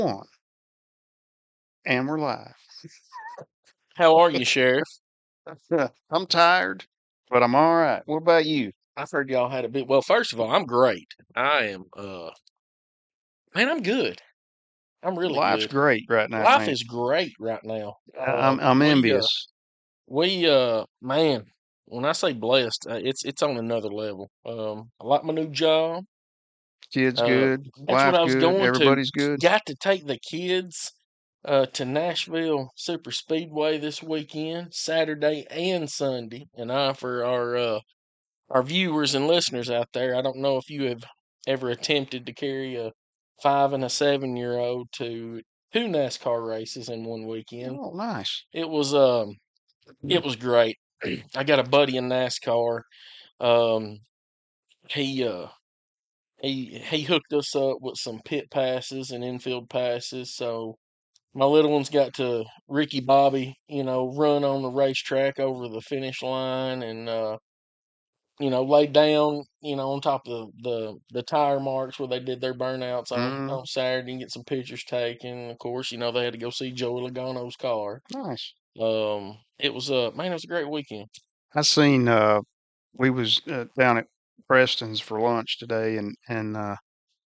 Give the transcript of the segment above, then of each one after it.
One, and we're live. How are you, Sheriff? I'm tired, but I'm all right. What about you? I've heard y'all had a bit. Well, first of all, I'm great. I am, man, I'm good. I'm really Life's good. great right now, Life man. is great right now. I'm envious. Man, when I say blessed, it's on another level. I like my new job. Kids good, That's what wife I was good, going to. everybody's good. Got to take the kids, to Nashville Super Speedway this weekend, Saturday and Sunday. And for our viewers and listeners out there, I don't know if you have ever attempted to carry a 5 and a 7-year-old to two NASCAR races in one weekend. Oh, nice. It was it was great. I got a buddy in NASCAR. Um, he uh he hooked us up with some pit passes and infield passes, so my little one's got to Ricky Bobby, run on the racetrack over the finish line and lay down, on top of the tire marks where they did their burnouts Mm, on Saturday and get some pictures taken. Of course, they had to go see Joey Logano's car. nice. It was man, it was a great weekend. I seen we was down at Preston's for lunch today, and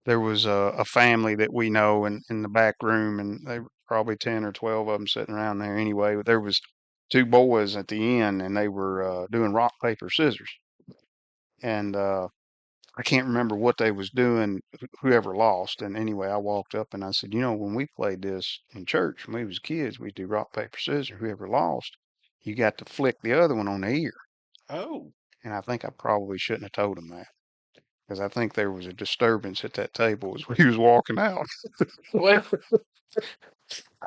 there was a family that we know in the back room, and they were probably 10 or 12 of them sitting around there anyway. But there was two boys at the end, and they were doing rock paper scissors, and I can't remember what they was doing, whoever lost. And anyway, I walked up and I said, when we played this in church when we was kids, we do rock, paper, scissors. Whoever lost, you got to flick the other one on the ear. Oh, And I think I probably shouldn't have told them that because I think there was a disturbance at that table as we was walking out. well,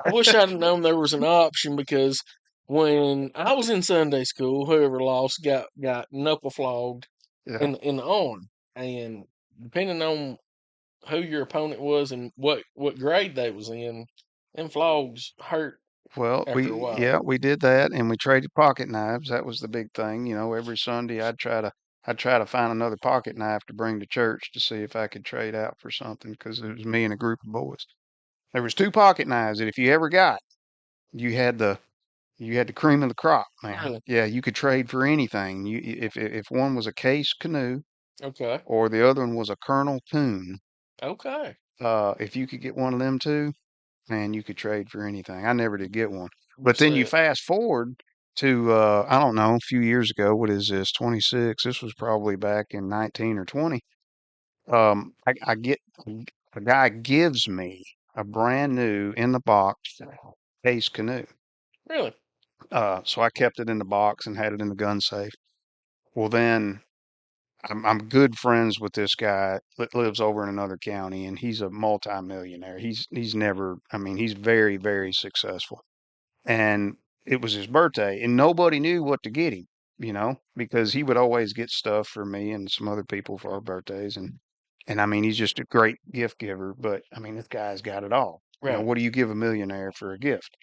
I wish I'd known there was an option because when I was in Sunday school, whoever lost got knuckle flogged Yeah. in the arm, and depending on who your opponent was and what grade they was in, them flogs hurt Well, after a while. we did that and we traded pocket knives. That was the big thing. Every Sunday I'd try to find another pocket knife to bring to church to see if I could trade out for something because it was me and a group of boys. There was two pocket knives that if you ever got, you had the cream of the crop, man. Really? Yeah, you could trade for anything. If one was a case canoe Okay. or the other one was a Colonel Coon, Okay. if you could get one of them two, man, you could trade for anything. I never did get one. Well But then you said. fast forward to I don't know, a few years ago. What is this? 26. This was probably back in 19 or 20. I get a guy gives me a brand new in the box case canoe. Really? So I kept it in the box and had it in the gun safe. Well, then I'm good friends with this guy that lives over in another county, and he's a multimillionaire. He's never, I mean, he's very, very successful. And it was his birthday, and nobody knew what to get him, because he would always get stuff for me and some other people for our birthdays, and I mean, he's just a great gift giver. But I mean, this guy's got it all. Right. What do you give a millionaire for a gift?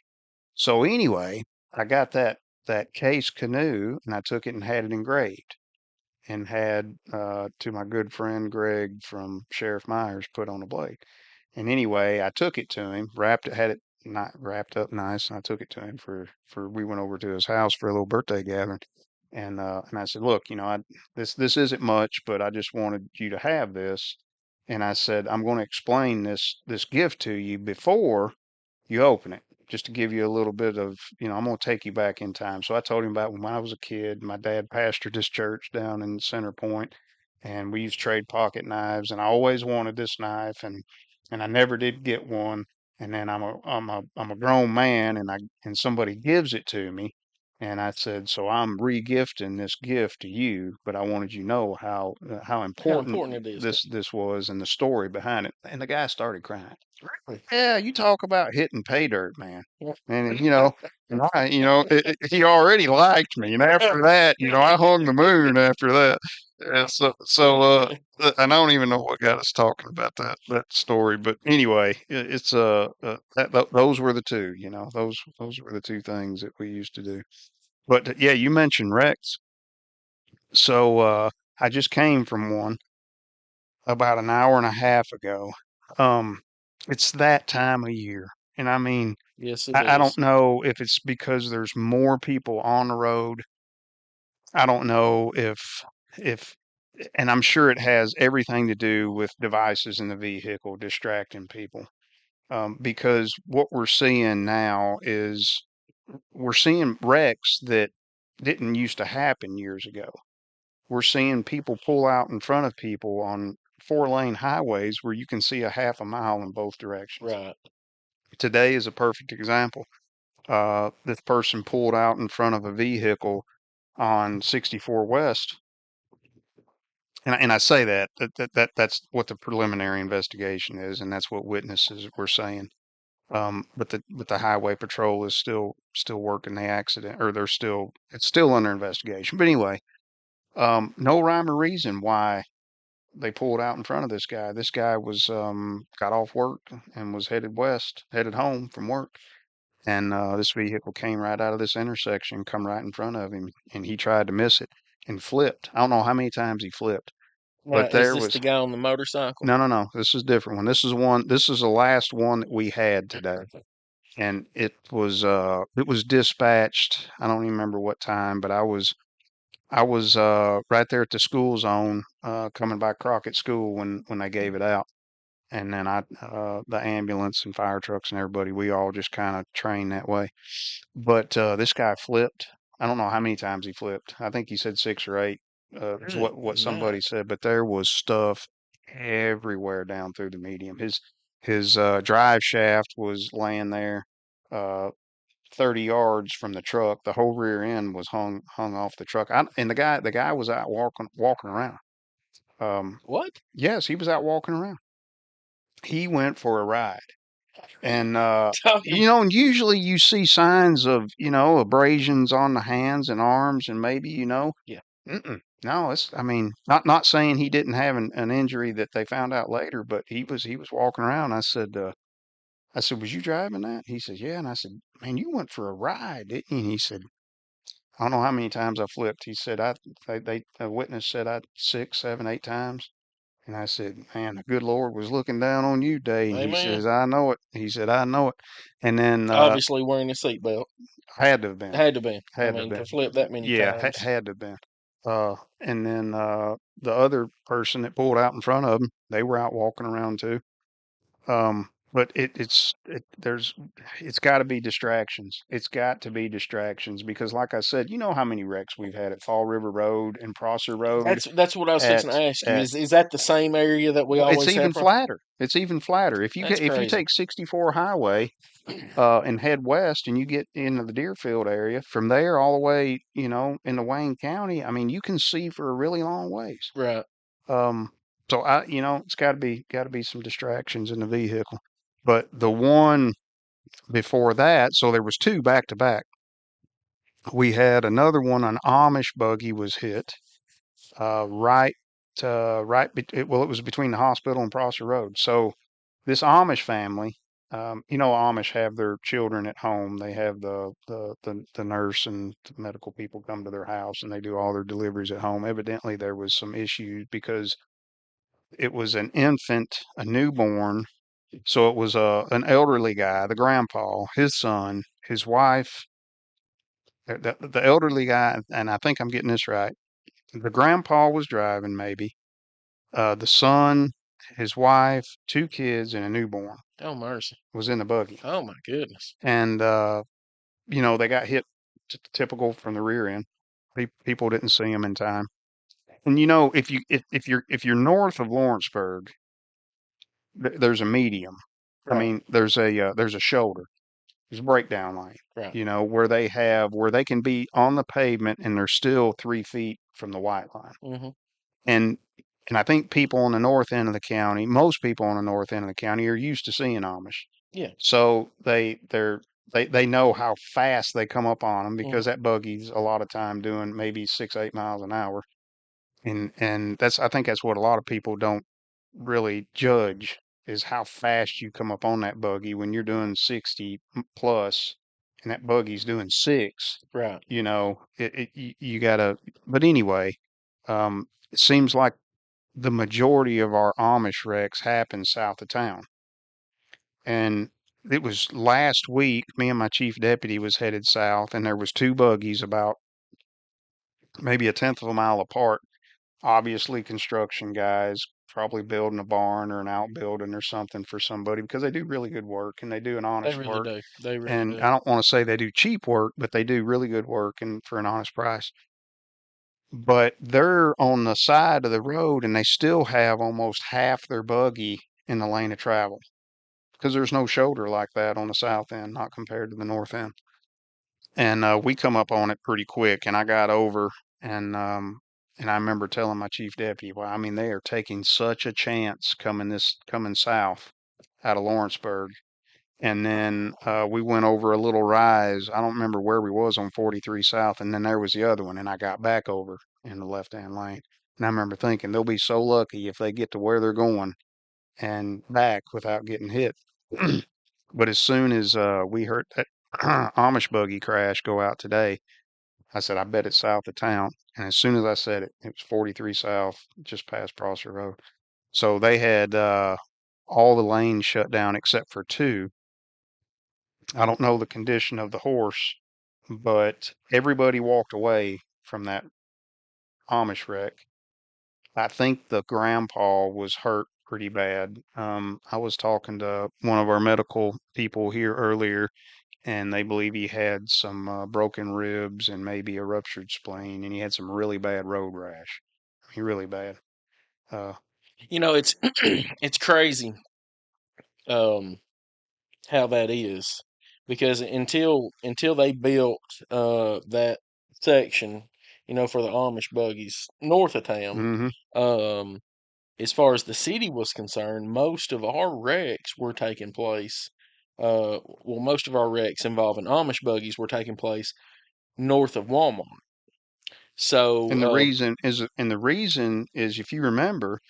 So anyway, I got that case canoe, and I took it and had it engraved and had to my good friend Greg from Sheriff Myers put on a blade. And anyway, I took it to him, had it not wrapped up nice, and I took it to him for we went over to his house for a little birthday gathering. And I said, look, this isn't much, but I just wanted you to have this. And I said, I'm going to explain this gift to you before you open it, just to give you a little bit of, I'm going to take you back in time. So I told him about when I was a kid. My dad pastored this church down in Center Point, and we used to trade pocket knives. And I always wanted this knife, and I never did get one. And then I'm a grown man, and somebody gives it to me, and I said, so I'm re-gifting this gift to you, but I wanted you to know how How important important it is to this was and the story behind it. And the guy started crying. really. Yeah, you talk about hitting pay dirt, man. Yeah. And and he already liked me, and after that, I hung the moon after that. And I don't even know what got us talking about that story, but anyway, it's those were the two, those were the two things that we used to do. But yeah, you mentioned Rex, so I just came from one about an hour and a half ago. Um, it's that time of year. And I mean, Yes, it I don't is. know if it's because there's more people on the road. I don't know if and I'm sure it has everything to do with devices in the vehicle distracting people. Because what we're seeing now is we're seeing wrecks that didn't used to happen years ago. We're seeing people pull out in front of people on four-lane highways where you can see a half a mile in both directions. Right. Today is a perfect example. This person pulled out in front of a vehicle on 64 West, and I say that's what the preliminary investigation is, and that's what witnesses were saying. But the highway patrol is still working the accident, or it's still under investigation. But anyway, no rhyme or reason why they pulled out in front of this guy. This guy was got off work and was headed west, headed home from work, and this vehicle came right out of this intersection, come right in front of him, and he tried to miss it and flipped. I don't know how many times he flipped, Now, but is there this was the guy on the motorcycle? no, no, no. This is a different one. This is one. This is the last one that we had today, and it was dispatched. I don't even remember what time, but I was right there at the school zone, coming by Crockett School when they gave it out. And then the ambulance and fire trucks and everybody, we all just kind of trained that way. But this guy flipped. I don't know how many times he flipped. I think he said six or eight. Is Good what night. somebody said. But there was stuff everywhere down through the medium. His drive shaft was laying there, uh, 30 yards from the truck. The whole rear end was hung off the truck. And the guy was out walking around. What? Yes, he was out walking around. He went for a ride. And Talking. and usually you see signs of, abrasions on the hands and arms, and maybe, Yeah. no, I mean, not saying he didn't have an injury that they found out later, but he was walking around. I said, was you driving that? He said, yeah. And I said, man, you went for a ride, didn't you? And he said, I don't know how many times I flipped. He said, a witness said I 6, 7, 8 times. And I said, man, the good Lord was looking down on you today. And he Amen. says, I know it. He said, I know it. And then Obviously wearing a seatbelt. had to have been, Had to be. I had to have mean, to been. flip that many Yeah, times. had to have been. And then the other person that pulled out in front of them, they were out walking around too. But it's got to be distractions. It's got to be distractions because, like I said, you know how many wrecks we've had at Fall River Road and Prosser Road That's what I was fixing at to ask you. at Is that the same area that we well, it's always have? even flatter. It's even flatter. That's If you crazy. take 64 highway and head west and you get into the Deerfield area, from there all the way, into Wayne County, I mean, you can see for a really long ways. Right. Um, so it's got to be some distractions in the vehicle. But the one before that, so there was two back to back. We had another one, an Amish buggy was hit, right, well, it was between the hospital and Prosser Road. So this Amish family, Amish have their children at home. They have the nurse and the medical people come to their house and they do all their deliveries at home. Evidently, there was some issues because it was an infant, a newborn. So it was an elderly guy, the grandpa, his son, his wife, the elderly guy, and I think I'm getting this right. The grandpa was driving, maybe. The son, his wife, two kids, and a newborn Oh mercy. was in the buggy. Oh my goodness. And they got hit, typical from the rear end. People didn't see them in time. And if you're north of Lawrenceburg, there's a medium. I Right. mean, there's a shoulder. There's a breakdown lane. Right. Where they can be on the pavement and they're still 3 feet from the white line. Hmm. And and I think people on the north end of the county, most people on the north end of the county, are used to seeing Amish. Yeah. So they know how fast they come up on them Hmm. because that buggy's a lot of time doing maybe 6, 8 miles an hour. And I think that's what a lot of people don't really judge is how fast you come up on that buggy when you're doing 60 plus and that buggy's doing six. Right. You gotta, but anyway, it seems like the majority of our Amish wrecks happen south of town. And it was last week, me and my chief deputy was headed south, and there was two buggies about maybe a tenth of a mile apart. Obviously, construction guys probably building a barn or an outbuilding or something for somebody because they do really good work and they do an They honest really work. do. They really And do. I don't want to say they do cheap work, but they do really good work and for an honest price. But they're on the side of the road and they still have almost half their buggy in the lane of travel because there's no shoulder like that on the south end, not compared to the north end. And we come up on it pretty quick, and I got over, and and I remember telling my chief deputy, well, I mean, they are taking such a chance coming south out of Lawrenceburg. And then we went over a little rise. I don't remember where we was on 43 South, and then there was the other one, and I got back over in the left-hand lane. And I remember thinking they'll be so lucky if they get to where they're going and back without getting hit. But as soon as we heard that Amish buggy crash go out today, I said, I bet it's south of town. And as soon as I said it, it was 43 South, just past Prosser Road. So they had all the lanes shut down except for two. I don't know the condition of the horse, but everybody walked away from that Amish wreck. I think the grandpa was hurt pretty bad. I was talking to one of our medical people here earlier, and they believe he had some broken ribs and maybe a ruptured spleen, and he had some really bad road rash. I mean, really bad. Uh, It's it's crazy um, how that is because until they built that section, for the Amish buggies north of town, hmm um, as far as the city was concerned, most of our wrecks were taking place. Most of our wrecks involving Amish buggies were taking place north of Walmart. And So, the reason is if you remember,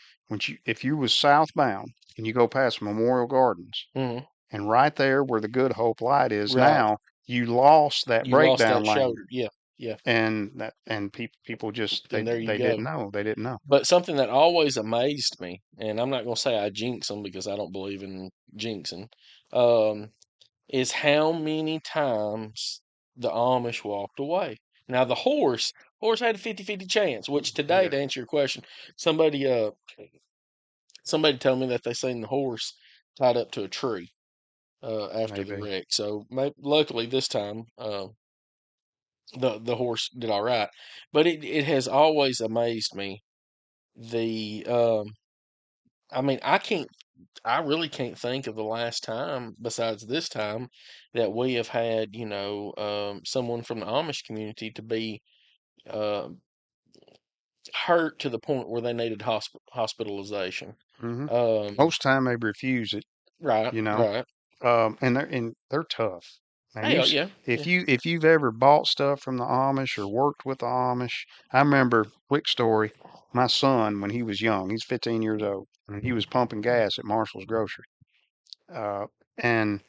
if you was southbound and you go past Memorial Gardens, mhm, and right there where the Good Hope light is right, now, you lost that you lost breakdown that lane, shoulder. Yeah, yeah. and people just Then there you they go. didn't know. They didn't know. But something that always amazed me, and I'm not going to say I jinx them because I don't believe in jinxing, um, is how many times the Amish walked away. Now the horse had a 50-50 chance, which today, Yeah, to answer your question, somebody somebody told me that they seen the horse tied up to a tree after the maybe. wreck. So luckily this time the horse did all right. But it has always amazed me the I mean, I really can't think of the last time besides this time that we have had, someone from the Amish community to be uh, hurt to the point where they needed hospitalization. hmm Um, Most time they refuse it, right, you know. right. And they're tough. Man, Hell yeah, yeah. if you've ever bought stuff from the Amish or worked with the Amish, I remember quick story. My son, when he was young, he's 15 years old, and he was pumping gas at Marshall's Grocery. Uh, and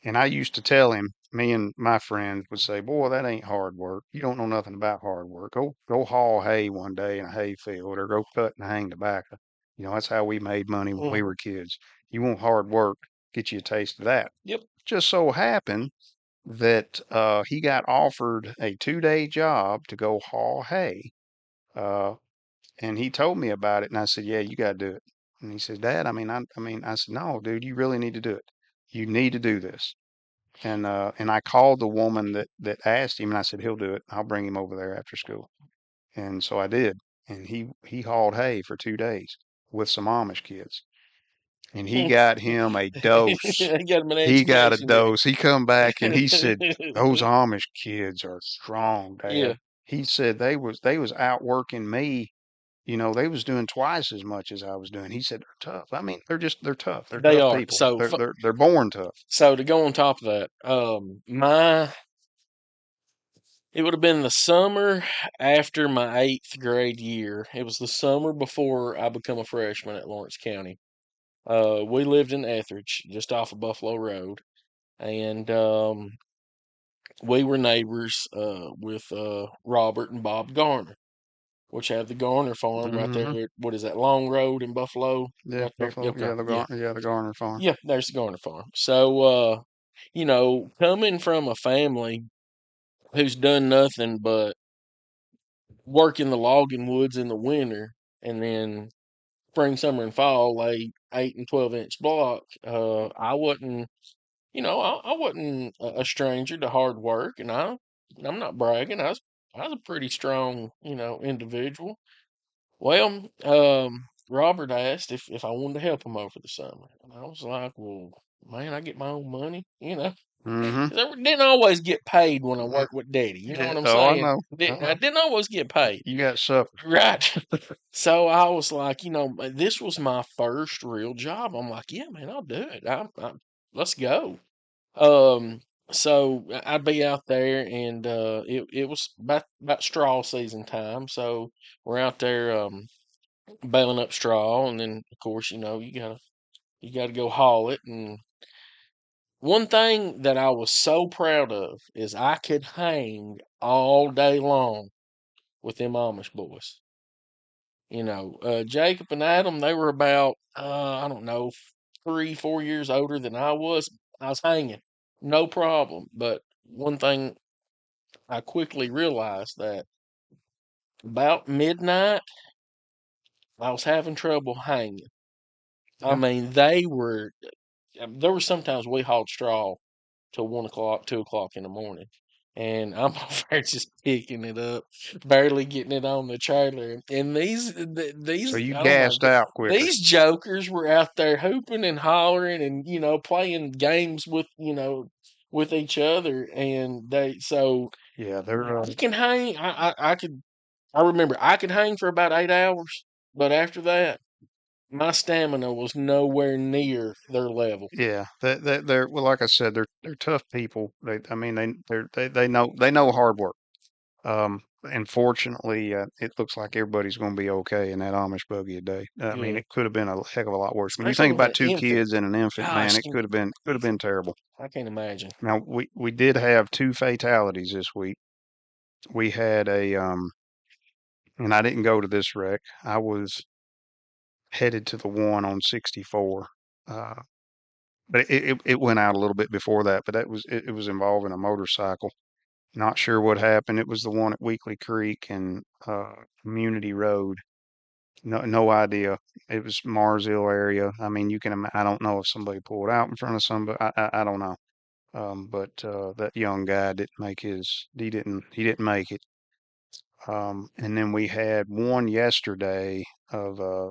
and I used to tell him, me and my friends would say, "Boy, that ain't hard work. You don't know nothing about hard work. Go haul hay one day in a hay field, or go cut and hang tobacco. That's how we made money when we Mm, were kids. You want hard work, get you a taste of that." yep. Just so happened that he got offered a 2-day job to go haul hay. Uh, and he told me about it, and I said, "Yeah, you got to do it." And he said, "Dad, I said, no, dude, you really need to do it. You need to do this." And I called the woman that asked him, and I said, "He'll do it. I'll bring him over there after school." And so I did. And he hauled hay for 2 days with some Amish kids, and he got him a dose. I got him an He got a education, did dose. He come back and he said, "Those he? Amish kids are strong, Yeah, Dad." He said they was outworking me. They was doing twice as much as I was doing. He said they're tough. I mean, they're tough. They're they tough are. people. They're born tough. So to go on top of that, it would have been the summer after my eighth grade year. It was the summer before I become a freshman at Lawrence County. We lived in Etheridge, just off of Buffalo Road, and we were neighbors with Robert and Bob Garner. which have the Garner Farm right Mm-hmm. there. What is that? Long Road in Buffalo, Yeah, right there. Buffalo. Okay, Yeah, yeah, The Garner farm. yeah. There's the Garner Farm. So, coming from a family who's done nothing but work in the logging woods in the winter, and then spring, summer, and fall lay 8 and 12 inch block. I wasn't, I wasn't a stranger to hard work, and I'm not bragging. I was a pretty strong, individual. Well, Robert asked if I wanted to help him over the summer, and I was like, "Well, man, I get my own money, you know." Mm-hmm. 'Cause I didn't always get paid when I worked with Daddy. You know Yeah. what I'm Oh, I saying? know. I didn't always get paid. You got supper. Right. So I was like, this was my first real job. I'm like, yeah, man, I'll do it. Let's go. Um, so I'd be out there, and it was about straw season time. So we're out there baling up straw, and then of course, you gotta go haul it. And one thing that I was so proud of is I could hang all day long with them Amish boys. Jacob and Adam, they were about, I don't know, 3, 4 years older than I was. I was hanging, no problem. But one thing I quickly realized that about midnight, I was having trouble hanging. I Yeah. mean, there were sometimes we hauled straw till 1 o'clock, 2 o'clock in the morning. And I'm over there just picking it up, barely getting it on the trailer. And So you I don't know, gassed out quicker. these jokers were out there hooping and hollering and, playing games with each other. And so Yeah, they're I can hang. I remember I could hang for about 8 hours, but after that, my stamina was nowhere near their level. yeah, they're well, like I said, they're tough people. I mean, they know hard work. And fortunately, it looks like everybody's going to be okay in that Amish buggy today. I mean, Good. it could have been a heck of a lot worse. When you think Especially with about an two infant. kids and an infant, man, Gosh, it could have been terrible. I can't imagine. Now we did have two fatalities this week. We had and I didn't go to this wreck. I was headed to the one on 64. Uh, but it went out a little bit before that. But it was involving a motorcycle. Not sure what happened. It was the one at Weekly Creek and Community Road. No idea. It was Marsville area. I mean, I don't know if somebody pulled out in front of somebody. I don't know. But that young guy didn't make his. He didn't make it. And then we had one yesterday of a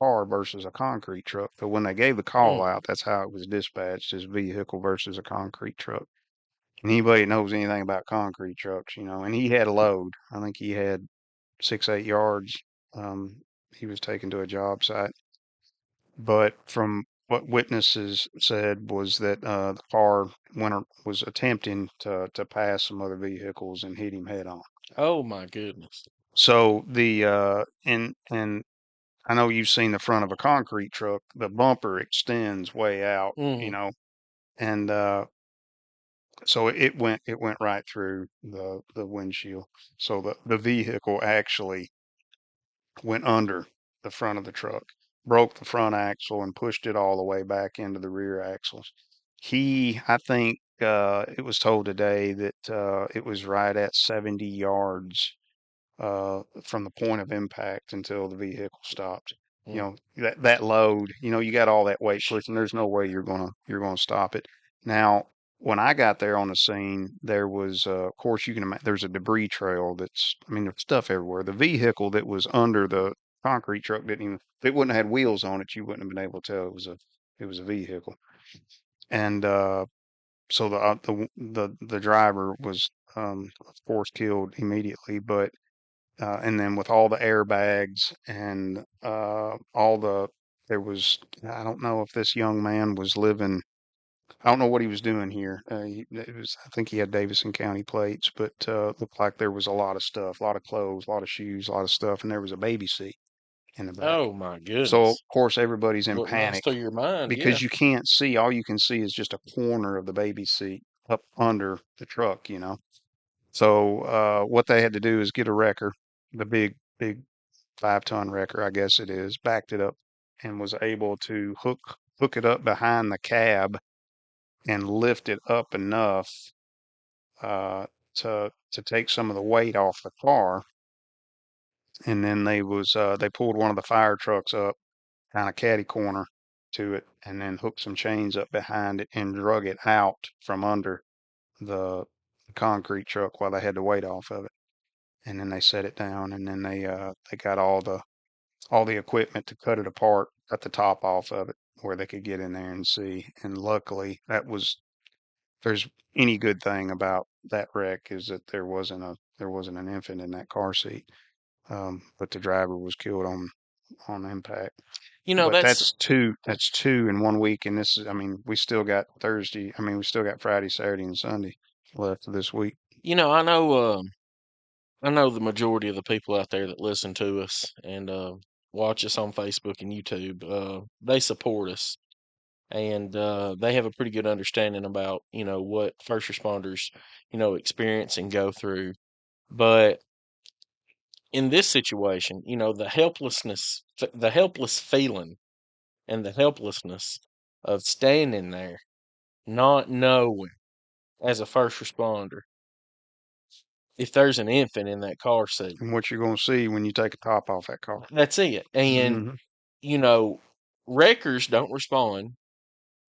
car versus a concrete truck. But when they gave the call Mm. out, that's how it was dispatched: as vehicle versus a concrete truck. Anybody that knows anything about concrete trucks, and he had a load. I think he had 6, 8 yards. Um, he was taken to a job site. But from what witnesses said was that the car was attempting to pass some other vehicles and hit him head on. Oh my goodness. So and I know you've seen the front of a concrete truck. The bumper extends way out, Hmm. and so it went right through the windshield. So the vehicle actually went under the front of the truck, broke the front axle, and pushed it all the way back into the rear axles. I think it was told today that it was right at 70 yards from the point of impact until the vehicle stopped. Mm. That load, you got all that weight pushing. There's no way you're gonna stop it. Now, when I got there on the scene, there was, of course, you can imagine there's a debris trail I mean, there's stuff everywhere. The vehicle that was under the concrete truck didn't even, if it wouldn't have had wheels on it, you wouldn't have been able to tell it was a vehicle. And so the driver was, of course, killed immediately, but and then with all the airbags and there was, I don't know if this young man was living, I don't know what he was doing here. I think he had Davison County plates, but looked like there was a lot of stuff, a lot of clothes, a lot of shoes, a lot of stuff, and there was a baby seat in the back. Oh my So of goodness. course everybody's in What runs panic through your mind? Yeah. because you can't see. All you can see is just a corner of the baby seat up under the truck. So what they had to do is get a wrecker. the big 5-ton wrecker, I guess it is, backed it up and was able to hook it up behind the cab and lift it up enough uh, to take some of the weight off the car. And then they pulled one of the fire trucks up, kind of catty corner to it, and then hooked some chains up behind it and drug it out from under the concrete truck while they had the weight off of it. And then they set it down, and then they got all the equipment to cut it apart, cut the top off of it where they could get in there and see. And luckily, that was if there's any good thing about that wreck is that there wasn't an infant in that car seat. But the driver was killed on impact. You know, But that's that's two in one week, and this is I mean we still got Thursday. I mean we still got Friday, Saturday, and Sunday left of this week. you know, I know the majority of the people out there that listen to us and watch us on Facebook and YouTube, they support us and they have a pretty good understanding about what first responders experience and go through. But in this situation, the helpless feeling, and the helplessness of standing there, not knowing as a first responder if there's an infant in that car seat. And what you're going to see when you take a top off that car. That's it. And Hmm. you know, wreckers don't respond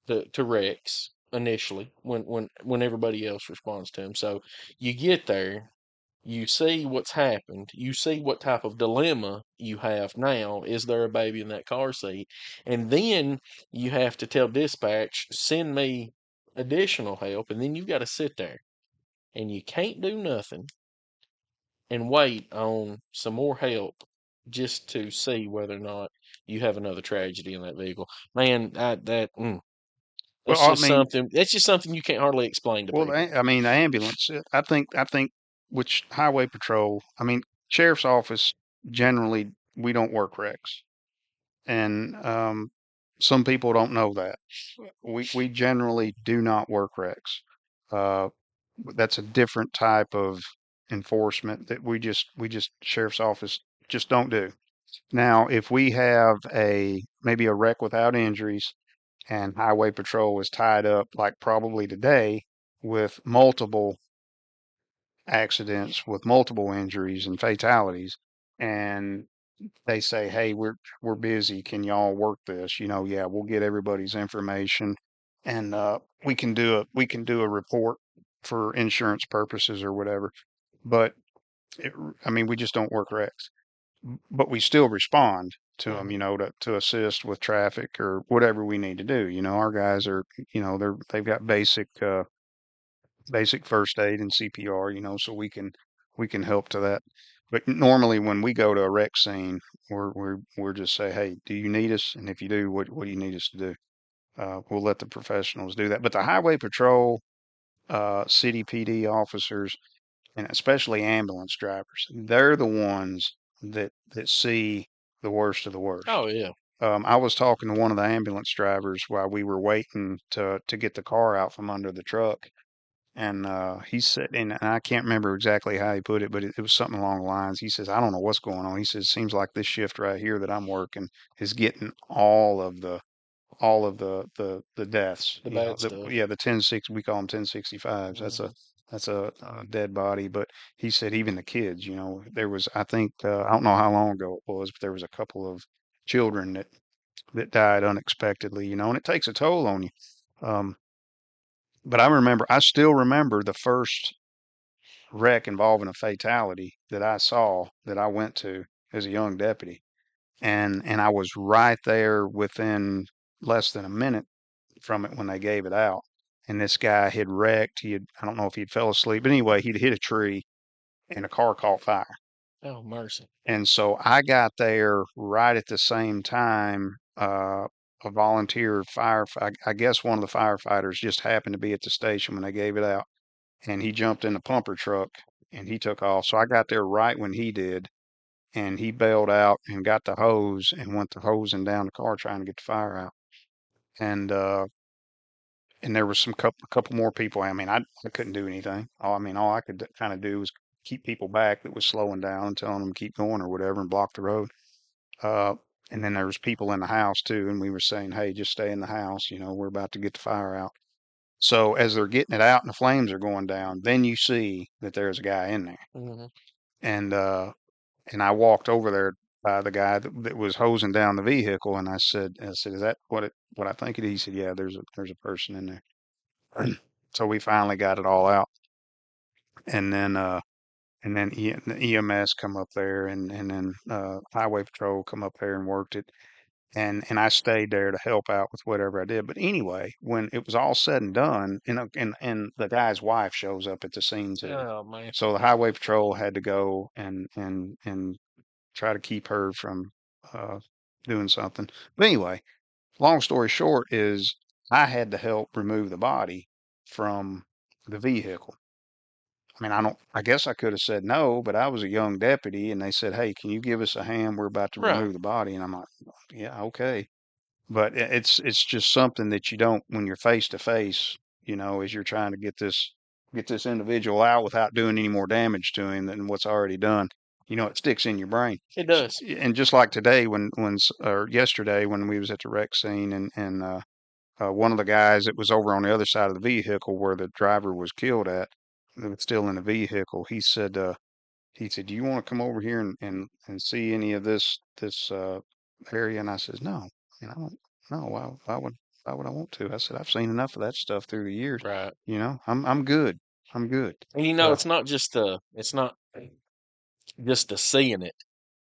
to wrecks initially when everybody else responds to them. So you get there, you see what's happened, you see what type of dilemma you have now. Is there a baby in that car seat? And then you have to tell dispatch, send me additional help, and then you've got to sit there and you can't do nothing and wait on some more help just to see whether or not you have another tragedy in that vehicle. Man, Well, I mean, that's just something you can't hardly explain to well, people. I mean, the ambulance. I think, which highway patrol. I mean, sheriff's office generally we don't work wrecks, and some people don't know that. We generally do not work wrecks. Uh, that's a different type of enforcement that we just sheriff's office just don't do. Now, if we have a maybe a wreck without injuries and highway patrol is tied up like probably today with multiple accidents with multiple injuries and fatalities, and they say, hey, we're busy, can y'all work this, yeah, we'll get everybody's information, and we can do a report for insurance purposes or whatever. But it, I mean we just don't work wrecks, but we still respond to them, Mhm. to assist with traffic or whatever we need to do. Our guys are, they've got basic first aid and CPR, so we can help to that. But normally when we go to a wreck scene, we're just say, hey, do you need us? And if you do, what do you need us to do? We'll let the professionals do that. But the highway patrol, city PD officers, and especially ambulance drivers, they're the ones that see the worst of the worst. Oh yeah. I was talking to one of the ambulance drivers while we were waiting to get the car out from under the truck, and he said, and I can't remember exactly how he put it, but it was something along the lines. He says, "I don't know what's going on." He says, "Seems like this shift right here that I'm working is getting all of the deaths. The bad stuff. Yeah, the 1060 we call them 1065s. Hmm. That's a dead body." But he said even the kids, there was I think I don't know how long ago it was, but there was a couple of children that died unexpectedly, and it takes a toll on you. Um, but I still remember the first wreck involving a fatality that I saw that I went to as a young deputy, and I was right there within less than a minute from it when they gave it out. And this guy had wrecked. I don't know if he'd fell asleep, but anyway, he'd hit a tree and a car caught fire. Oh mercy. And so I got there right at the same time. A volunteer I guess one of the firefighters just happened to be at the station when they gave it out, and he jumped in the pumper truck and he took off. So I got there right when he did, and he bailed out and got the hose and went to hosing down the car trying to get the fire out. And and there was a couple more people. I mean, I couldn't do anything. All I could kind of do was keep people back that was slowing down and telling them to keep going or whatever and block the road. Uh, and then there was people in the house too, and we were saying, "Hey, just stay in the house. You know, we're about to get the fire out." So as they're getting it out and the flames are going down, then you see that there's a guy in there. Hmm. And and I walked over there by the guy that was hosing down the vehicle, and I said, "Is that what I think it is?" He said, "Yeah, there's a person in there." So we finally got it all out, and then the EMS come up there, and then Highway Patrol come up there and worked it, and I stayed there to help out with whatever I did. But anyway, when it was all said and done, and the guy's wife shows up at the scene too, Oh man. so the Highway Patrol had to go and try to keep her from uh, doing something. But anyway, long story short is I had to help remove the body from the vehicle. I mean, I guess I could have said no, but I was a young deputy and they said, "Hey, can you give us a hand? We're about to Right. remove the body." And I'm like, "Yeah, okay." But it's just something that you don't when you're face to face, as you're trying to get this individual out without doing any more damage to him than what's already done. It sticks in your brain. It does. And just like today, or yesterday when we was at the wreck scene, and one of the guys that was over on the other side of the vehicle where the driver was killed at, that was still in the vehicle, he said, "Do you want to come over here and see any of this area?" And I says, "No, I don't. No, why would I want to?" I said, "I've seen enough of that stuff through the years. Right. I'm good. I'm good." And Uh, it's not just the seeing it.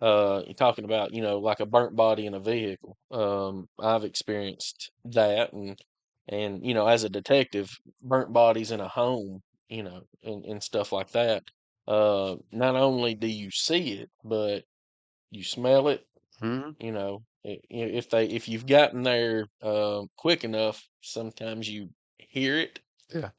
You're talking about, like a burnt body in a vehicle. I've experienced that, and as a detective, burnt bodies in a home, and stuff like that. Not only do you see it, but you smell it. mhm, If you've gotten there quick enough, sometimes you hear it. yeah.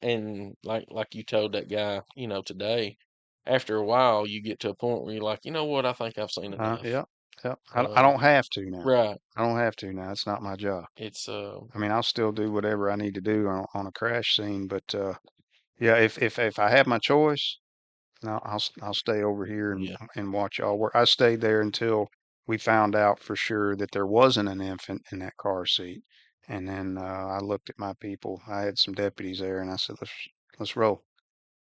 And like you told that guy, today, after a while you get to a point where you're like, you know what, I think I've seen enough. Yeah. Yeah. I Um, don't have to now. right. I don't have to now. It's not my job. It's I mean, I'll still do whatever I need to do on a crash scene, but yeah, if I have my choice, no, I'll stay over here yeah. and watch y'all work. I stayed there until we found out for sure that there wasn't an infant in that car seat. And then I looked at my people. I had some deputies there, and I said, "Let's roll."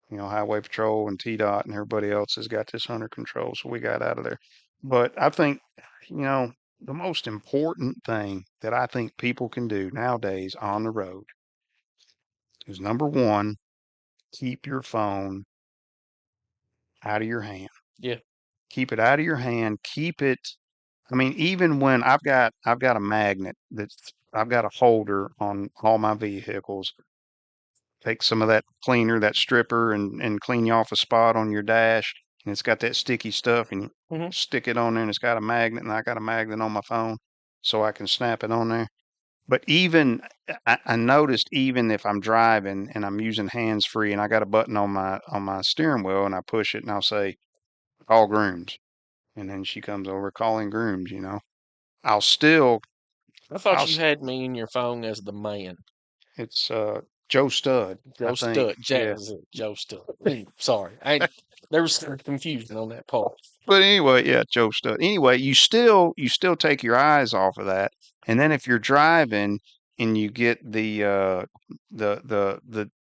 Highway Patrol and TDOT and everybody else has got this under control, so we got out of there. But I think, you know, the most important thing that I think people can do nowadays on the road is number one, keep your phone out of your hand. Yeah. Keep it out of your hand. Keep it. I mean, even when I've got a magnet I've got a holder on all my vehicles. Take some of that cleaner, that stripper, and clean you off a spot on your dash. And it's got that sticky stuff, and you Hmm. stick it on there, and it's got a magnet, and I got a magnet on my phone, so I can snap it on there. But even I noticed even if I'm driving and I'm using hands free, and I got a button on my steering wheel, and I push it, and I'll say call Grooms, and then she comes over calling Grooms. I'll still I thought I'll you had me in your phone as the man. it's Joe Stud, I Joe think. Stud. Yeah. Joe Stud. Sorry. There was some confusion on that part. But anyway, yeah, Joe Stud. Anyway, you still take your eyes off of that, and then if you're driving and you get the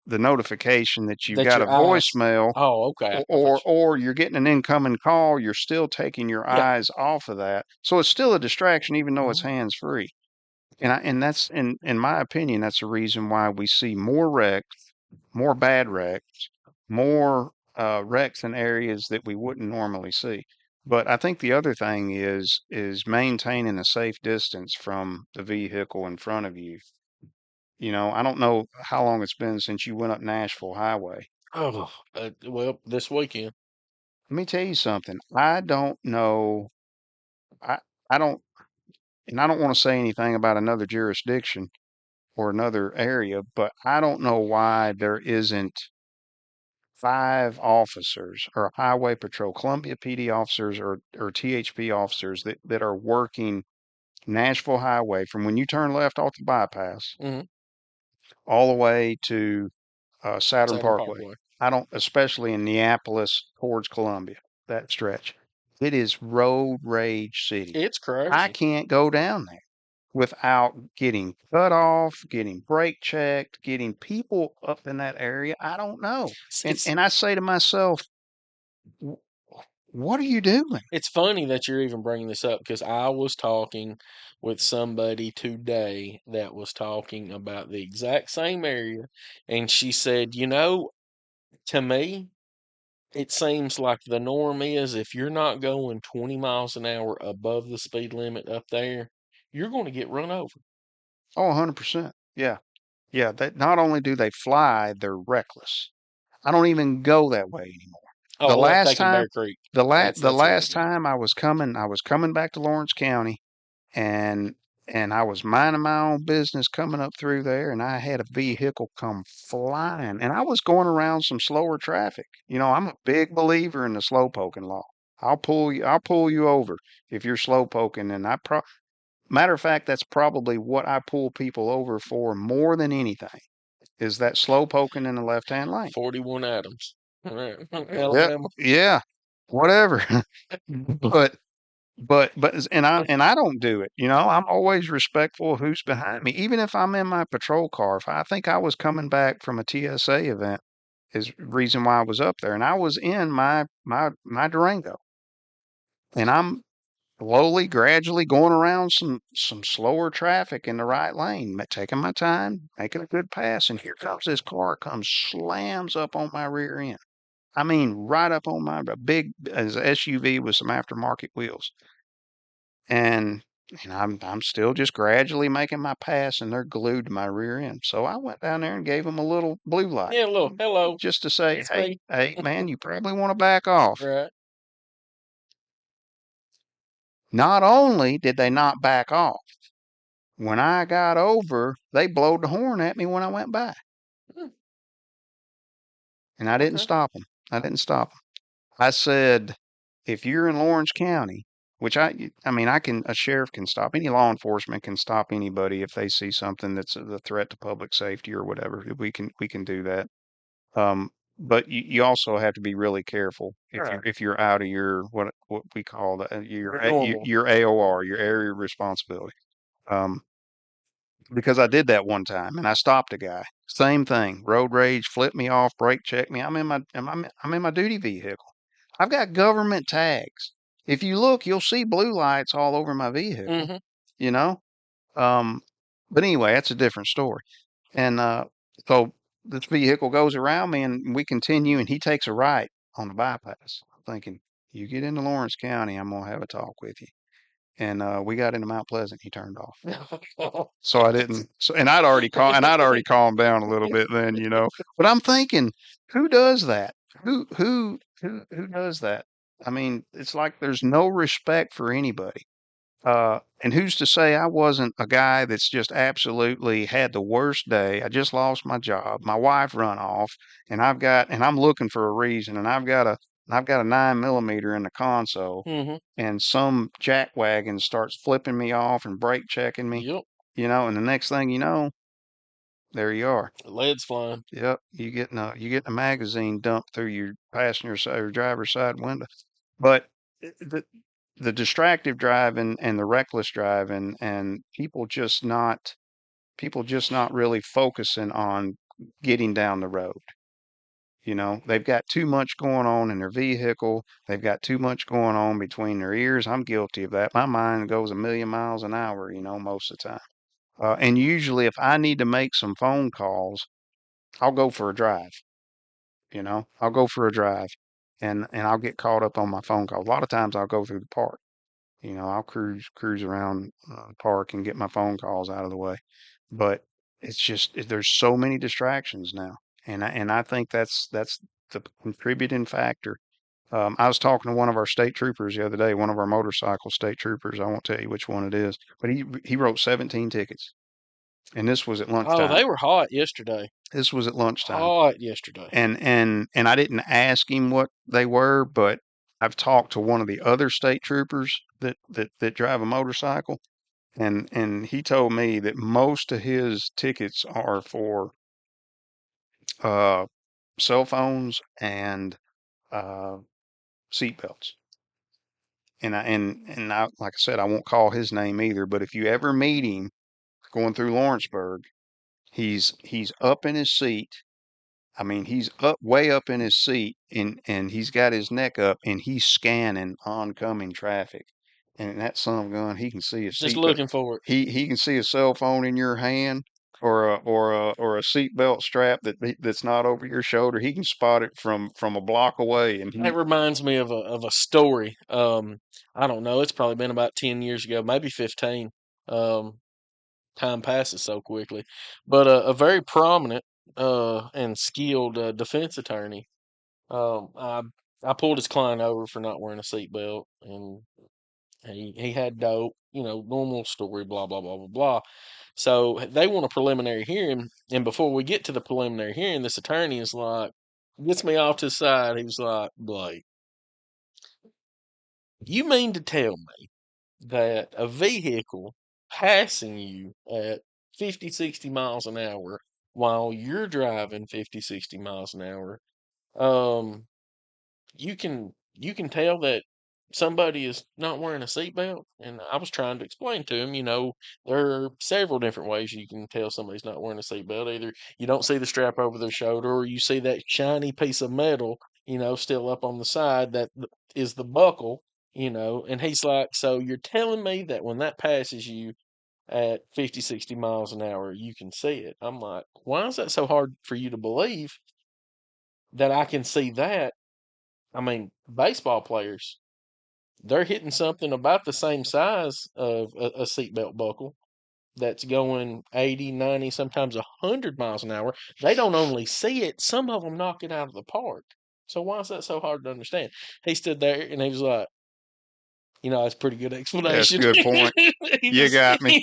notification that you've That got a your eyes. voicemail, Oh, okay. I thought or you're getting an incoming call, you're still taking your you. Yeah. eyes off of that. So it's still a distraction, even though it's Mhm. hands free. And that's in my opinion, that's the reason why we see more wrecks, more bad wrecks, more wrecks in areas that we wouldn't normally see. But I think the other thing is maintaining a safe distance from the vehicle in front of you. I don't know how long it's been since you went up Nashville Highway. Oh, well, this weekend. Let me tell you something. I don't know. I I don't, and I don't want to say anything about another jurisdiction or another area, but I don't know why there isn't five officers or highway patrol, Columbia PD officers or THP officers that are working Nashville Highway from when you turn left off the bypass Hmm. all the way to Saturn Saturn Parkway. Parkway. I don't, especially in Neapolis towards Columbia, that stretch. It is road rage city. It's I crazy. can't go down there without getting cut off, getting brake checked, getting people up in that area. I don't know. And It's and I say to myself, what are you doing? it's funny that you're even bringing this up because I was talking with somebody today that was talking about the exact same area, and she said, to me, it seems like the norm is if you're not going 20 miles an hour above the speed limit up there, you're going to get run over. Oh, 100%. Yeah. Yeah. That not only do they fly, they're reckless. I don't even go that way anymore. Oh, The I love last taking time, Bear Creek. the That's where I last go. time I was coming back to Lawrence County, and I was minding my own business coming up through there, and I had a vehicle come flying, and I was going around some slower traffic. You know, I'm a big believer in the slow poking law. I'll pull you over if you're slow poking, and matter of fact, that's probably what I pull people over for more than anything is that slow poking in the left hand lane. 41 Adams. Yeah, Alabama. yeah, whatever. But and I don't do it. You know, I'm always respectful of who's behind me, even if I'm in my patrol car. If I think I was coming back from a TSA event, is reason why I was up there, and I was in my Durango, and I'm slowly, gradually going around some slower traffic in the right lane, taking my time, making a good pass, and here comes this car, comes slams up on my rear end. I mean, right up on my a big as SUV with some aftermarket wheels. And I'm still just gradually making my pass, and they're glued to my rear end. So I went down there and gave them a little blue light, Yeah, look, hello, just to say, it's hey, me. hey, man, you probably want to back off. Right. Not only did they not back off, when I got over, they blowed the horn at me when I went by, Hmm, and I didn't okay. stop them. I didn't stop them. I said, if you're in Lawrence County, which I mean, a sheriff can stop, any law enforcement can stop anybody if they see something that's a threat to public safety or whatever. We can do that. But you also have to be really careful Right. if you're out of your what we call You're normal. your AOR, your area of responsibility. Um, because I did that one time and I stopped a guy. Same thing, road rage, flipped me off, brake checked me. I'm in my duty vehicle. I've got government tags. If you look, you'll see blue lights all over my vehicle, Hmm. you know? Um, but anyway, that's a different story. And so this vehicle goes around me and we continue, and he takes a right on the bypass. I'm thinking, you get into Lawrence County, I'm going to have a talk with you. And we got into Mount Pleasant, he turned off. So I didn't. So and I'd already calmed down a little bit then, you know. But I'm thinking, who does that? Who does that? I mean, it's like there's no respect for anybody. And who's to say I wasn't a guy that's just absolutely had the worst day? I just lost my job. My wife run off, and I'm looking for a reason, and I've got a 9 millimeter in the console, Hmm. and some jackwagon starts flipping me off and brake checking me, Yep. you know, and the next thing you know, there you are. Lead's flying. Yep, you getting a magazine dumped through your passenger side or driver's side window. But the distractive driving and the reckless driving and people just not really focusing on getting down the road. You know, they've got too much going on in their vehicle. They've got too much going on between their ears. I'm guilty of that. My mind goes a million miles an hour, you know, most of the time. And usually, if I need to make some phone calls, I'll go for a drive. You know, I'll go for a drive, and I'll get caught up on my phone calls. A lot of times, I'll go through the park. You know, I'll cruise around the park and get my phone calls out of the way. But it's just there's so many distractions now, and I think that's the contributing factor. I was talking to one of our state troopers the other day, one of our motorcycle state troopers. I won't tell you which one it is, but he wrote 17 tickets, and this was at Oh, lunchtime. they were hot yesterday. This was at lunchtime, Hot yesterday. and I didn't ask him what they were, but I've talked to one of the other state troopers that drive a motorcycle, and he told me that most of his tickets are for cell phones and uh, seat belts. And I, like I said, I won't call his name either. But if you ever meet him going through Lawrenceburg, he's up in his seat. I mean, he's up way up in his seat, and he's got his neck up, and he's scanning oncoming traffic. And that son of a gun, he can see a Just seatbelt. looking for it. He can see a cell phone in your hand, or a seatbelt strap that's not over your shoulder. He can spot it from a block away, and That he reminds me of a story. I don't know. It's probably been about 10 years ago, maybe 15. Um, Time passes so quickly, but a very prominent and skilled defense attorney. I pulled his client over for not wearing a seatbelt, and he had dope. Normal story. Blah blah blah blah blah. So they want a preliminary hearing, and before we get to the preliminary hearing, this attorney is like, gets me off to the side. He was like, Blake, you mean to tell me that a vehicle passing you at 50, 60 miles an hour while you're driving 50, 60 miles an hour, um, you can tell that somebody is not wearing a seatbelt? And I was trying to explain to him, there are several different ways you can tell somebody's not wearing a seatbelt. Either you don't see the strap over their shoulder, or you see that shiny piece of metal, still up on the side is the buckle. And he's like, so you're telling me that when that passes you at 50, 60 miles an hour, you can see it? I'm like, why is that so hard for you to believe that I can see that? I mean, baseball players, they're hitting something about the same size of a seatbelt buckle that's going 80, 90, sometimes 100 miles an hour. They don't only see it, some of them knock it out of the park. So why is that so hard to understand? He stood there and he was like, that's a pretty good that's a explanation. good point. he You just got me.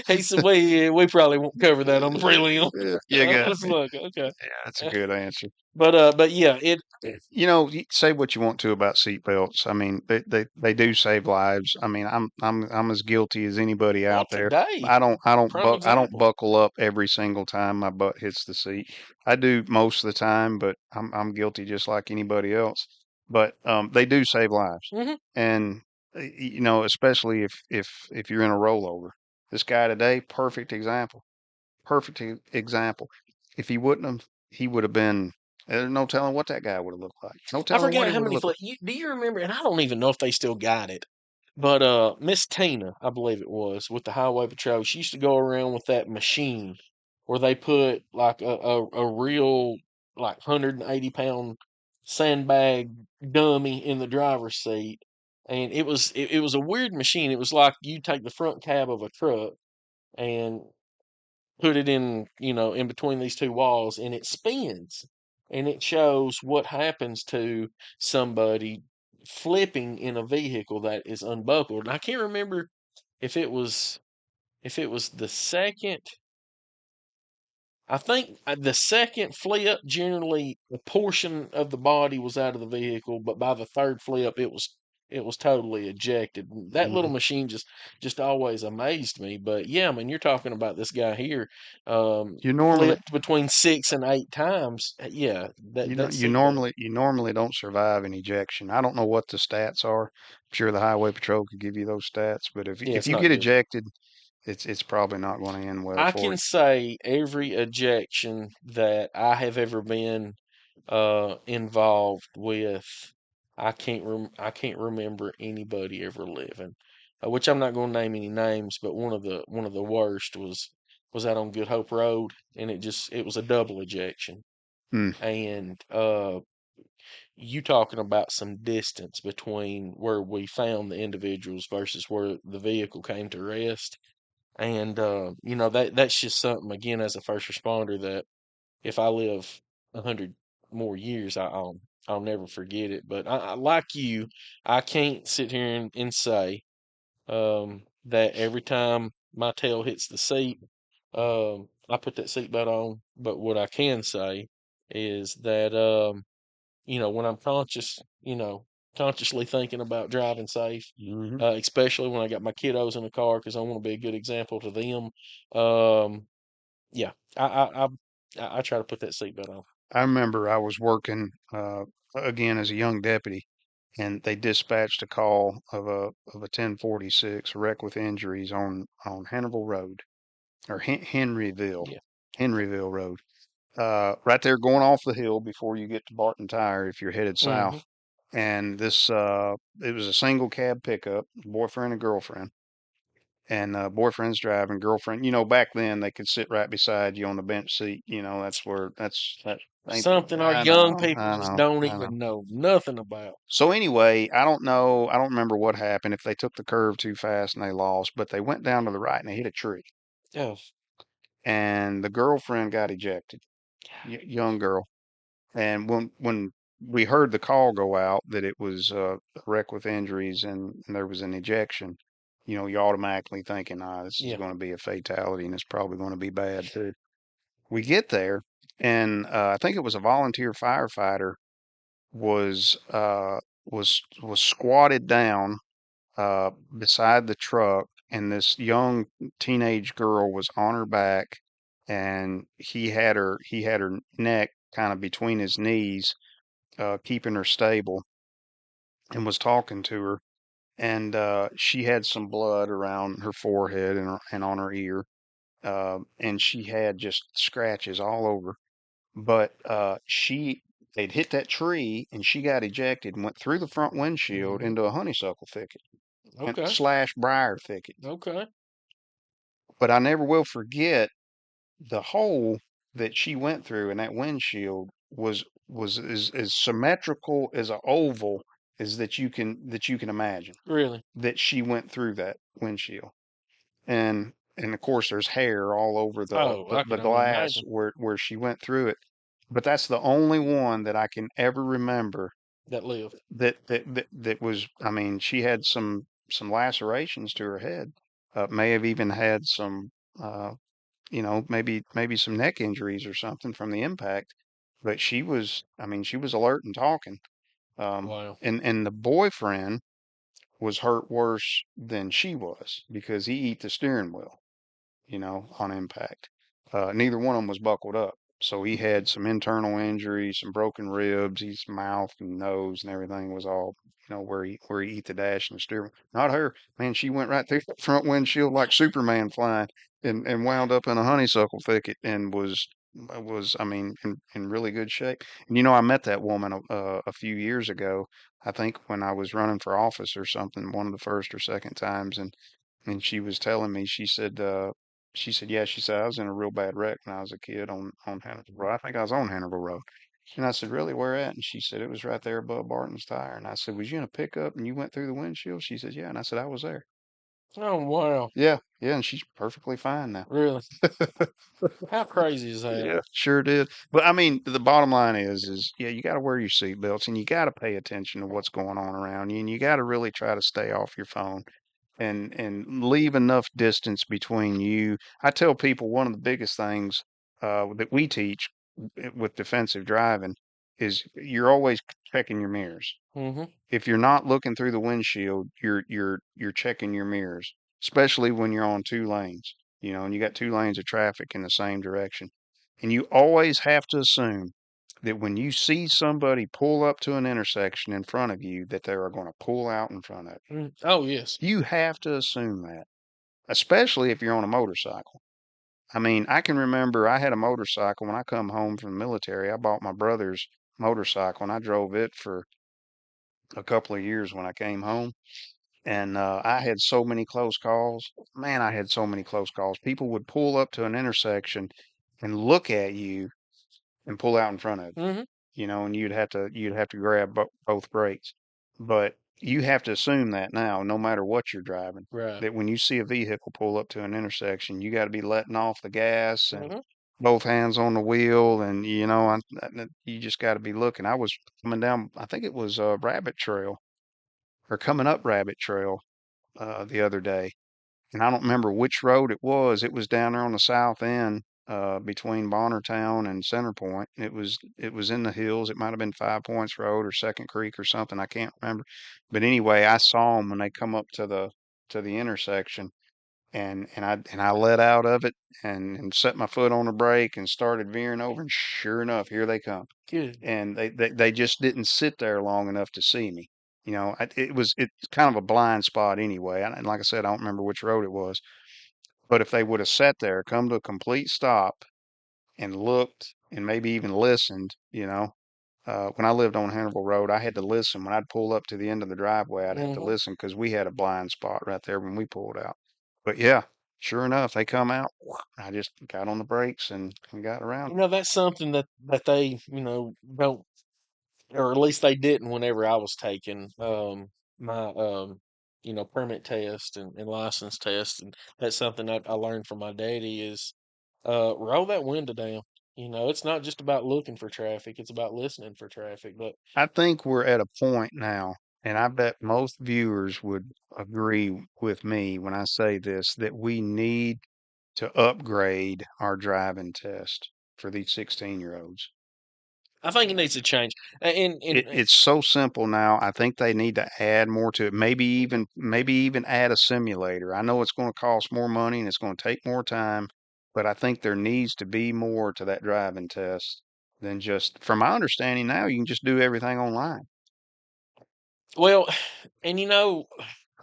he said, we probably won't cover that on the prelim. Yeah, you I got was me. like, okay. Yeah, that's a good answer. But yeah, You say what you want to about seatbelts. I mean, they do save lives. I mean, I'm as guilty as anybody well, out there. today, prime I don't example. buckle up every single time my butt hits the seat. I do most of the time, but I'm guilty just like anybody else. But they do save lives, Hmm. and especially if you're in a rollover. This guy today, perfect example. Perfect example. If he wouldn't have, he would have been. There's no telling what that guy would have looked like. No I telling what forgot he how would have many looked like. do you remember? And I don't even know if they still got it. But Miss Tina, I believe it was, with the highway patrol, she used to go around with that machine where they put like a real like 180-pound sandbag dummy in the driver's seat. And it was a weird machine. It was like you take the front cab of a truck and put it in between these two walls, and it spins, and it shows what happens to somebody flipping in a vehicle that is unbuckled. And I can't remember if it was the second. I think the second flip, generally a portion of the body was out of the vehicle, but by the third flip, it was totally ejected. That little Hmm. machine just always amazed me. But yeah, I mean, you're talking about this guy here, You normally, flipped between 6 and 8 times. Yeah, that seatbelt. you normally don't survive an ejection. I don't know what the stats are. I'm sure the highway patrol could give you those stats, but Yeah, if it's you not get good. ejected, it's probably not going to end well I for can you. say every ejection that I have ever been involved with, I can't remember anybody ever living. Which I'm not going to name any names, but one of the worst was out on Good Hope Road, and it was a double ejection. Mm, And you talking about some distance between where we found the individuals versus where the vehicle came to rest. And that's just something, again, as a first responder, that if I live 100 more years, I'll never forget it. But I like you, I can't sit here and say that every time my tail hits the seat, I put that seatbelt on. But what I can say is that when I'm consciously thinking about driving safe, hmm especially when I got my kiddos in the car, because I want to be a good example to them. Um, yeah, I try to put that seatbelt on. I remember I was working again as a young deputy, and they dispatched a call of a 1046 wreck with injuries on Hannibal Road or Yeah. Henryville Road. Right there going off the hill before you get to Barton Tire if you're headed south. Hmm. And it was a single cab pickup, boyfriend and girlfriend. And boyfriend's driving, girlfriend. Back then they could sit right beside you on the bench seat. That ain't. Something our I young know, people I just know, don't I know. even know nothing about. So anyway, I don't know. I don't remember what happened if they took the curve too fast and they lost, but they went down to the right and they hit a tree, Oh, and the girlfriend got ejected, young girl. And when we heard the call go out that it was a wreck with injuries and there was an ejection, you automatically thinking, this is yeah. going to be a fatality and it's probably going to be bad too. We get there, and I think it was a volunteer firefighter was squatted down beside the truck, and this young teenage girl was on her back, and he had her neck kind of between his knees, keeping her stable, and was talking to her. And she had some blood around her forehead and on her ear, and she had just scratches all over. But they'd hit that tree, and she got ejected and went through the front windshield Hmm. into a honeysuckle thicket and Okay. slash briar thicket. Okay. But I never will forget the hole that she went through in that windshield was as symmetrical as an oval as that you can imagine. Really? That she went through that windshield, and of course there's hair all over the Oh, the, I the can only glass imagine where she went through it. But that's the only one that I can ever remember that lived. that was. I mean, she had some lacerations to her head. May have even had some, maybe some neck injuries or something from the impact. But I mean, she was alert and talking. Wow. And the boyfriend was hurt worse than she was because he eat the steering wheel, on impact. Neither one of them was buckled up. So he had some internal injuries, some broken ribs. His mouth and nose and everything was all, where he eat the dash and the steering. Not her, man. She went right through the front windshield like Superman flying, and wound up in a honeysuckle thicket and was I mean in really good shape. And I met that woman a few years ago. I think when I was running for office or something, one of the first or second times, and she was telling me, she said, yeah, she said, I was in a real bad wreck when I was a kid on Hannibal Road. I think I was on Hannibal Road. And I said, really, where at? And she said, it was right there above Barton's Tire. And I said, was you in a pickup and you went through the windshield? She said, yeah. And I said, I was there. Oh, wow. Yeah, yeah. And she's perfectly fine now. Really? How crazy is that? Yeah, sure did. But I mean, the bottom line is yeah, you got to wear your seatbelts and you got to pay attention to what's going on around you, and you got to really try to stay off your phone and leave enough distance between you. I tell people one of the biggest things that we teach with defensive driving is you're always checking your mirrors. Hmm. If you're not looking through the windshield, you're checking your mirrors, especially when you're on two lanes, and you got two lanes of traffic in the same direction. And you always have to assume that when you see somebody pull up to an intersection in front of you, that they are going to pull out in front of you. Mm. Oh, yes. You have to assume that, especially if you're on a motorcycle. I mean, I can remember I had a motorcycle when I come home from the military. I bought my brother's motorcycle and I drove it for a couple of years when I came home. And I had so many close calls. Man, I had so many close calls. People would pull up to an intersection and look at you and pull out in front of you, Hmm. and you'd have to grab both brakes. But you have to assume that now, no matter what you're driving, Right. that when you see a vehicle pull up to an intersection, you got to be letting off the gas and Hmm. both hands on the wheel, and you just got to be looking. I was coming down, I think it was Rabbit Trail or coming up Rabbit Trail the other day, and I don't remember which road it was. It was down there on the south end, between Bonnertown and Center Point. It was in the hills. It might have been Five Points Road or Second Creek or something. I can't remember. But anyway, I saw them when they come up to the intersection, and I let out of it and set my foot on the brake and started veering over, and sure enough, here they come. Good. And they just didn't sit there long enough to see me. It's kind of a blind spot anyway. And like I said, I don't remember which road it was, but if they would have sat there, come to a complete stop, and looked and maybe even listened, when I lived on Hannibal Road, I had to listen. When I'd pull up to the end of the driveway, I'd have to Hmm. listen because we had a blind spot right there when we pulled out. But yeah, sure enough, they come out. I just got on the brakes and got around. That's something that they, don't, or at least they didn't whenever I was taking my permit test and license test, and that's something I learned from my daddy is roll that window down. It's not just about looking for traffic; it's about listening for traffic. But I think we're at a point now, and I bet most viewers would agree with me when I say this, that we need to upgrade our driving test for these 16-year-olds. I think it needs to change. It's so simple now. I think they need to add more to it. Maybe even add a simulator. I know it's going to cost more money and it's going to take more time, but I think there needs to be more to that driving test than just, from my understanding now, you can just do everything online. Well, and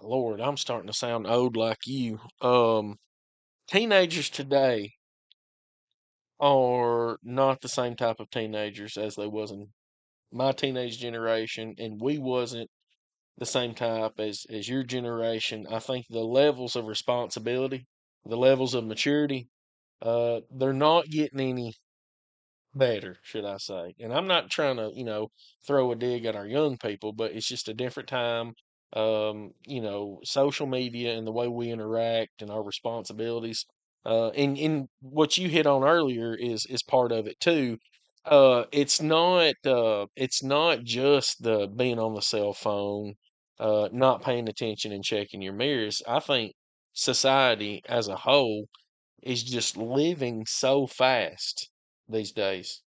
Lord, I'm starting to sound old like you. Teenagers today are not the same type of teenagers as they was in my teenage generation, and we wasn't the same type as your generation. I think the levels of responsibility, the levels of maturity, they're not getting any better, should I say. And I'm not trying to, throw a dig at our young people, but it's just a different time. Social media and the way we interact and our responsibilities. And what you hit on earlier is part of it too. It's not just the being on the cell phone, not paying attention and checking your mirrors. I think society as a whole is just living so fast these days.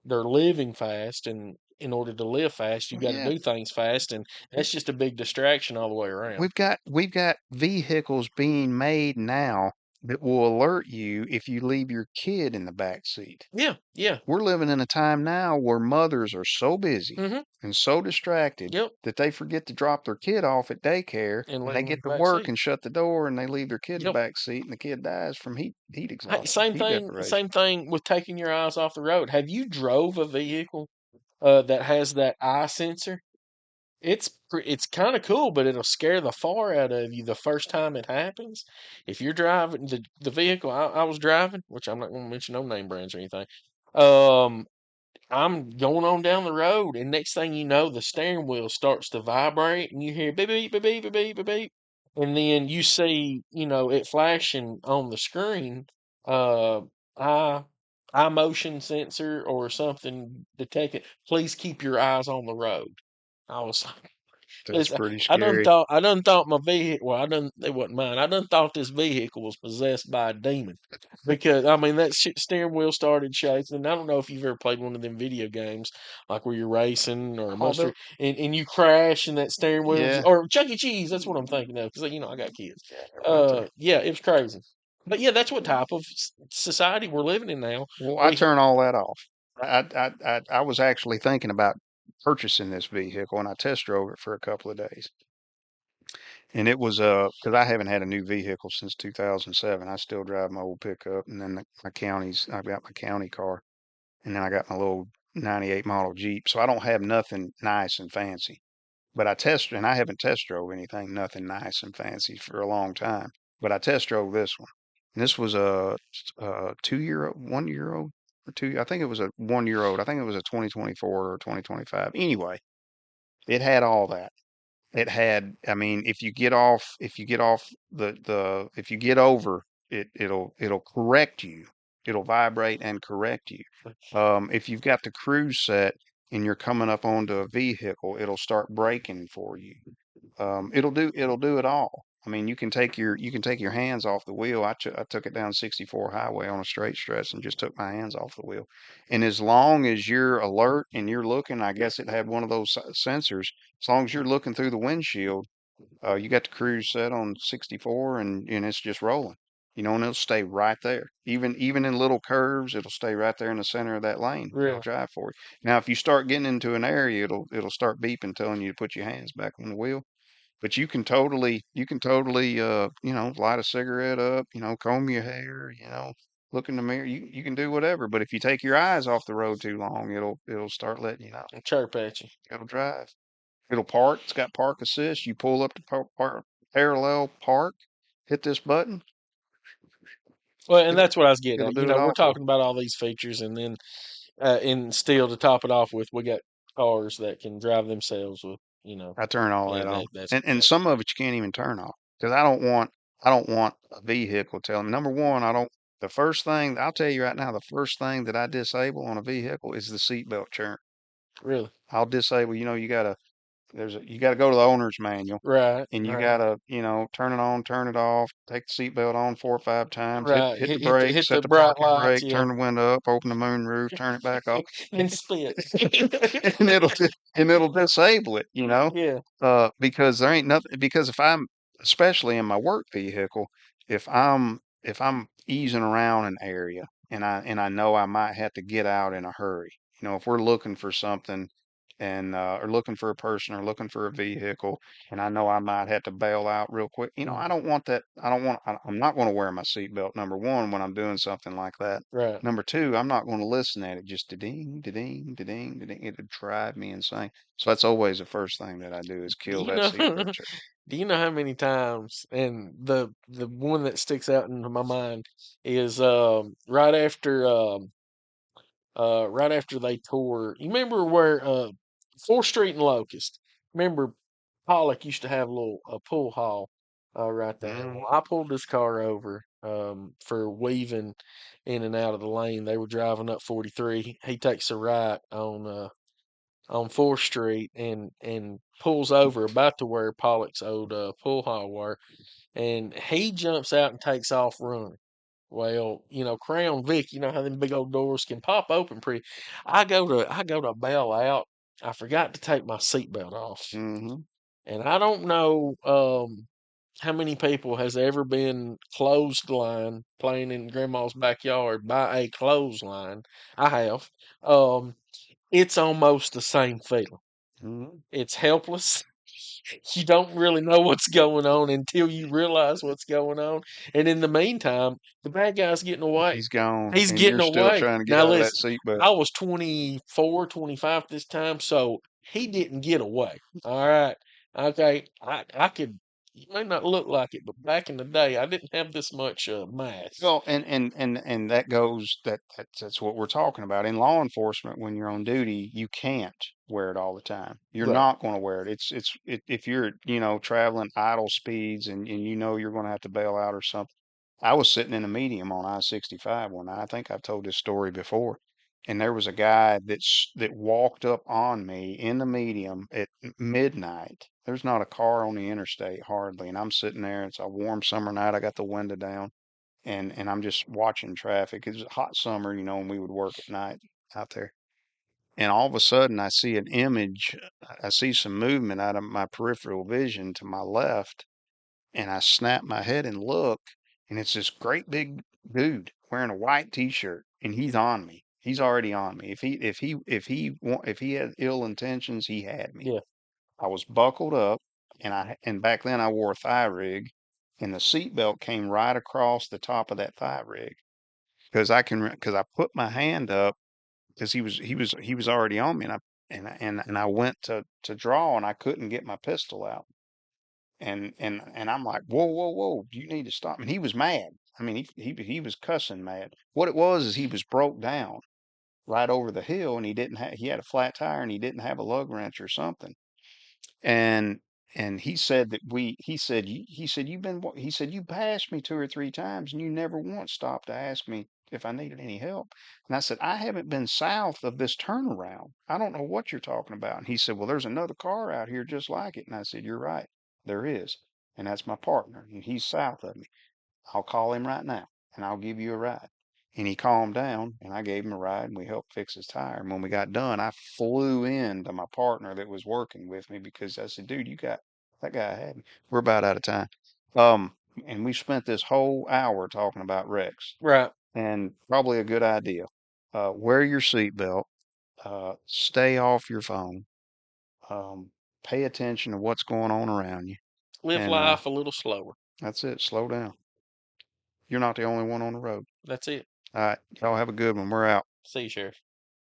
They're living fast, and in order to live fast, you Well, got to yeah, do things fast, and that's just a big distraction all the way around. we've got vehicles being made now that will alert you if you leave your kid in the back seat. Yeah, yeah. We're living in a time now where mothers are so busy Mhm. and so distracted Yep. that they forget to drop their kid off at daycare, And and let they them in get the to back work seat. and shut the door, and they leave their kid in the Yep. back seat, and the kid dies from heat Hey, exhaustion, same heat thing. deprivation. Same thing with taking your eyes off the road. Have you drove a vehicle that has that eye sensor? It's kind of cool, but it'll scare the far out of you the first time it happens. If you're driving the vehicle I was driving, which I'm not going to mention no name brands or anything, um, I'm going on down the road, and next thing you know, the steering wheel starts to vibrate, and you hear beep beep beep beep beep beep beep, beep. And then you see, it flashing on the screen, uh, eye eye motion sensor or something detected. Please keep your eyes on the road. I was That's it's, pretty scary. I done thought my vehicle, well, it wasn't mine. I done thought this vehicle was possessed by a demon because, I mean, that steering wheel started shaking. And I don't know if you've ever played one of them video games, like where you're racing or a Oh, monster and you crash and that steering wheel, yeah, or Chuck E. Cheese. That's what I'm thinking of because, I got kids. yeah, right there. Yeah, it was crazy. But yeah, that's what type of society we're living in now. Well, I We, turn all that off. I was actually thinking about purchasing this vehicle, and I test drove it for a couple of days. And it was because I haven't had a new vehicle since 2007. I still drive my old pickup, and then I've got my county car, and then I got my little '98 model Jeep. So I don't have nothing nice and fancy. But and I haven't test drove anything, nothing nice and fancy for a long time. But I test drove this one. And this was a 2 year old, 1 year old, or two. I think it was a 1 year old. I think it was a 2024 or 2025. Anyway, it had all that. It had, I mean, if you get off if you get over it, it'll correct you. It'll vibrate and correct you. If you've got the cruise set and you're coming up onto a vehicle, it'll start braking for you. It'll do it all. I mean, you can take your hands off the wheel. I took it down 64 highway on a straight stretch and just took my hands off the wheel. And as long as you're alert and you're looking, I guess it had one of those sensors. As long as you're looking through the windshield, You got the cruise set on 64 and it's just rolling. And it'll stay right there. Even in little curves, it'll stay right there in the center of that lane. It'll Really? drive for you. Now, if you start getting into an area, it'll start beeping, telling you to put your hands back on the wheel. But you can totally light a cigarette up, comb your hair, look in the mirror. You can do whatever. But if you take your eyes off the road too long, it'll start letting you know. And chirp at you. It'll drive. It'll park. It's got park assist. You pull up to parallel park, hit this button. Well, and It'll that's what I was getting it'll at. do it We're all for talking about all these features, and then and still to top it off with, we got cars that can drive themselves with, you. I turn all that and on, that's and that's some of it you can't even turn off because I don't want a vehicle telling me. Number one, I don't. The first thing I'll tell you right now, the first thing that I disable on a vehicle is the seatbelt churn. really I'll disable. You gotta go to the owner's manual right, and you right, gotta, turn it on, turn it off, take the seatbelt on 4 or 5 times, hit right. hit the Hit brake, hit the set the bright parking lights, brake, yeah, turn the window up, open the moonroof, turn it back off, and spit. and it'll disable it, Yeah, because there ain't nothing. Because if I'm, especially in my work vehicle, if I'm easing around an area and I know I might have to get out in a hurry, if we're looking for something and or looking for a person or looking for a vehicle, and I know I might have to bail out real quick. mm, I don't want that. I'm not going to wear my seatbelt. Number one, when I'm doing something like that. right. Number two, I'm not going to listen at it just da-ding, da-ding, da-ding, da-ding. It'd drive me insane. So that's always the first thing that I do is Do kill you that know? seatbelt trip. Do you know how many times? And the one that sticks out into my mind is right after they tore. You remember where 4th Street and Locust? Remember Pollock used to have a pool hall right there. Mm, Well, I pulled this car over for weaving in and out of the lane. They were driving up 43. He takes a right on 4th Street and pulls over about to where Pollock's old pool hall were, and he jumps out and takes off running. Well, Crown Vic, you know how them big old doors can pop open pretty. I go to bail out. I forgot to take my seatbelt off. mm-hmm. And I don't know how many people has ever been clothesline playing in grandma's backyard by a clothesline. I have. Um, it's almost the same feeling. Mm-hmm. It's helpless. You don't really know what's going on until you realize what's going on. And in the meantime, the bad guy's getting away. He's gone, He's and you're getting still away. trying to get Now out of that listen, seatbelt. I was 24, 25 this time, so he didn't get away. All right. Okay. I could, it may not look like it, but back in the day, I didn't have this much mass. Well, and that goes that's what we're talking about. In law enforcement, when you're on duty, you can't wear it all the time. You're Right. not going to wear it. If you're, traveling idle speeds and you're going to have to bail out or something. I was sitting in a medium on I-65 one night. I think I've told this story before. And there was a guy that walked up on me in the medium at midnight. There's not a car on the interstate hardly, and I'm sitting there. It's a warm summer night. I got the window down and I'm just watching traffic. It's a hot summer, and we would work at night out there. And all of a sudden, I see an image. I see some movement out of my peripheral vision to my left, and I snap my head and look, and it's this great big dude wearing a white T-shirt, and he's on me. He's already on me. If he had ill intentions, he had me. Yeah. I was buckled up, and back then I wore a thigh rig, and the seatbelt came right across the top of that thigh rig because I put my hand up because he was already on me, and I went to draw and I couldn't get my pistol out, and I'm like, whoa, whoa, whoa, you need to stop. And he was mad. I mean, he was cussing mad. What it was is he was broke down right over the hill, and he had a flat tire and he didn't have a lug wrench or something. And he said he said you passed me 2 or 3 times and you never once stopped to ask me if I needed any help. And I said, I haven't been south of this turnaround. I don't know what you're talking about. And he said, well, there's another car out here just like it. And I said, you're right, there is. And that's my partner, and he's south of me. I'll call him right now and I'll give you a ride. And he calmed down and I gave him a ride and we helped fix his tire. And when we got done, I flew into my partner that was working with me because I said, dude, That guy had me. We're about out of time. Um, and we spent this whole hour talking about wrecks, Right. and probably a good idea. Wear your seatbelt. Stay off your phone. Um, pay attention to what's going on around you. Live And life a little slower. that's it. Slow down. You're not the only one on the road. That's it. All right. Y'all have a good one. We're out. See you, Sheriff.